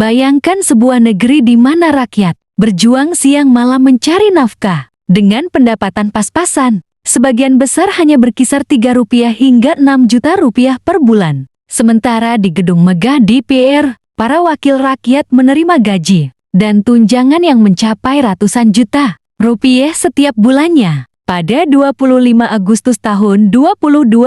Bayangkan sebuah negeri di mana rakyat berjuang siang malam mencari nafkah dengan pendapatan pas-pasan. Sebagian besar hanya berkisar Rp3 hingga Rp6 juta per bulan. Sementara di gedung megah DPR, para wakil rakyat menerima gaji dan tunjangan yang mencapai ratusan juta rupiah setiap bulannya. Pada 25 Agustus tahun 2025,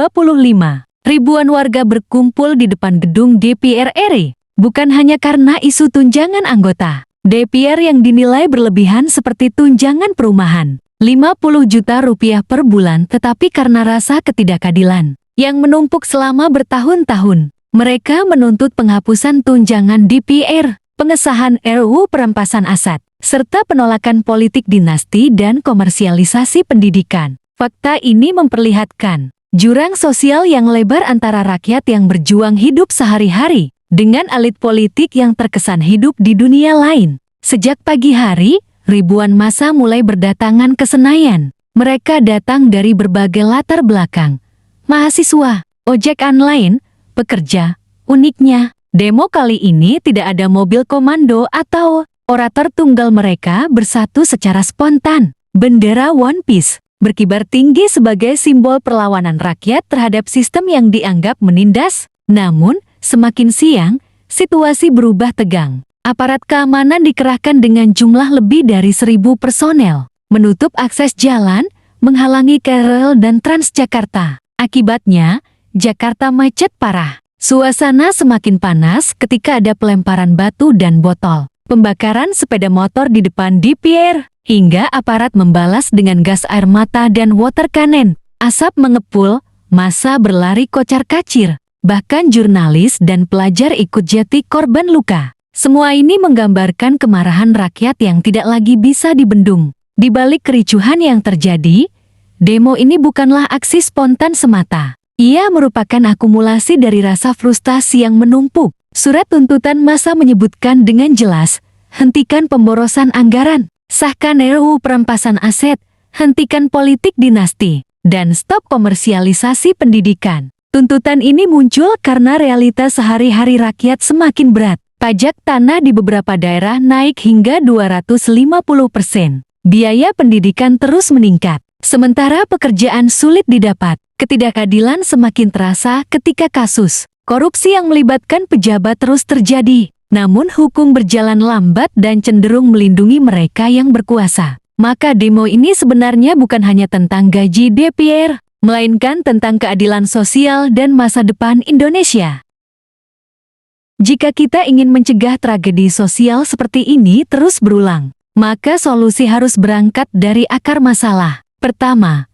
ribuan warga berkumpul di depan gedung DPR RI. Bukan hanya karena isu tunjangan anggota DPR yang dinilai berlebihan seperti tunjangan perumahan Rp50 juta per bulan, tetapi karena rasa ketidakadilan yang menumpuk selama bertahun-tahun. Mereka menuntut penghapusan tunjangan DPR, pengesahan RUU perampasan aset, serta penolakan politik dinasti dan komersialisasi pendidikan. Fakta ini memperlihatkan jurang sosial yang lebar antara rakyat yang berjuang hidup sehari-hari dengan elit politik yang terkesan hidup di dunia lain. Sejak pagi hari, ribuan massa mulai berdatangan ke Senayan. Mereka datang dari berbagai latar belakang. Mahasiswa, ojek online, pekerja. Uniknya, demo kali ini tidak ada mobil komando atau orator tunggal. Mereka bersatu secara spontan. Bendera One Piece berkibar tinggi sebagai simbol perlawanan rakyat terhadap sistem yang dianggap menindas. Namun, semakin siang, situasi berubah tegang. Aparat keamanan dikerahkan dengan jumlah lebih dari 1.000 personel, menutup akses jalan, menghalangi KRL dan Transjakarta. Akibatnya, Jakarta macet parah. Suasana semakin panas ketika ada pelemparan batu dan botol, pembakaran sepeda motor di depan DPR, hingga aparat membalas dengan gas air mata dan water cannon. Asap mengepul, massa berlari kocar-kacir. Bahkan jurnalis dan pelajar ikut jatuh korban luka. Semua ini menggambarkan kemarahan rakyat yang tidak lagi bisa dibendung. Di balik kericuhan yang terjadi, demo ini bukanlah aksi spontan semata. Ia merupakan akumulasi dari rasa frustasi yang menumpuk. Surat tuntutan massa menyebutkan dengan jelas, hentikan pemborosan anggaran, sahkan RUU perampasan aset, hentikan politik dinasti, dan stop komersialisasi pendidikan. Tuntutan ini muncul karena realitas sehari-hari rakyat semakin berat. Pajak tanah di beberapa daerah naik hingga 250%. Biaya pendidikan terus meningkat. Sementara pekerjaan sulit didapat. Ketidakadilan semakin terasa ketika kasus korupsi yang melibatkan pejabat terus terjadi. Namun hukum berjalan lambat dan cenderung melindungi mereka yang berkuasa. Maka demo ini sebenarnya bukan hanya tentang gaji DPR, melainkan tentang keadilan sosial dan masa depan Indonesia. Jika kita ingin mencegah tragedi sosial seperti ini terus berulang, maka solusi harus berangkat dari akar masalah. Pertama,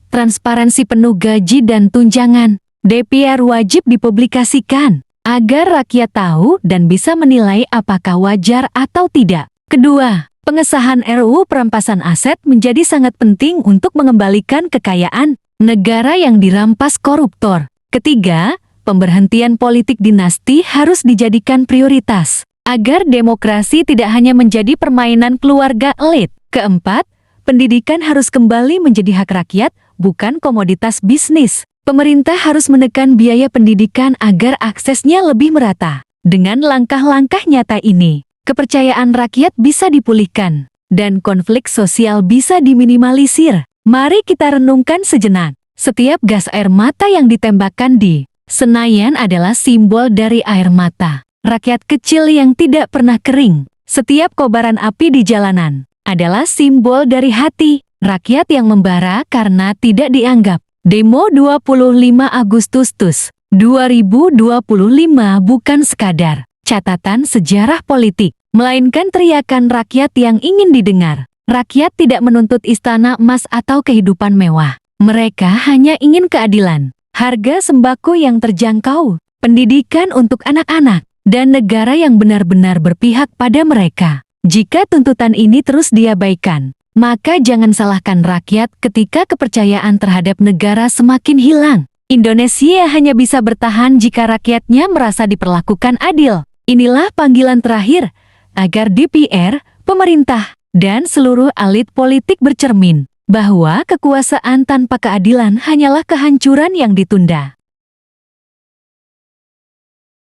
transparansi penuh gaji dan tunjangan. DPR wajib dipublikasikan, agar rakyat tahu dan bisa menilai apakah wajar atau tidak. Kedua, pengesahan RUU perampasan aset menjadi sangat penting untuk mengembalikan kekayaan negara yang dirampas koruptor. Ketiga, pemberhentian politik dinasti harus dijadikan prioritas, agar demokrasi tidak hanya menjadi permainan keluarga elit. Keempat, pendidikan harus kembali menjadi hak rakyat, bukan komoditas bisnis. Pemerintah harus menekan biaya pendidikan agar aksesnya lebih merata. Dengan langkah-langkah nyata ini, kepercayaan rakyat bisa dipulihkan, dan konflik sosial bisa diminimalisir. Mari kita renungkan sejenak. Setiap gas air mata yang ditembakkan di Senayan adalah simbol dari air mata rakyat kecil yang tidak pernah kering. Setiap kobaran api di jalanan adalah simbol dari hati rakyat yang membara karena tidak dianggap. Demo 25 Agustus 2025 bukan sekadar catatan sejarah politik, melainkan teriakan rakyat yang ingin didengar. Rakyat tidak menuntut istana emas atau kehidupan mewah. Mereka hanya ingin keadilan, harga sembako yang terjangkau, pendidikan untuk anak-anak, dan negara yang benar-benar berpihak pada mereka. Jika tuntutan ini terus diabaikan, maka jangan salahkan rakyat ketika kepercayaan terhadap negara semakin hilang. Indonesia hanya bisa bertahan jika rakyatnya merasa diperlakukan adil. Inilah panggilan terakhir, agar DPR, pemerintah, dan seluruh elit politik bercermin bahwa kekuasaan tanpa keadilan hanyalah kehancuran yang ditunda.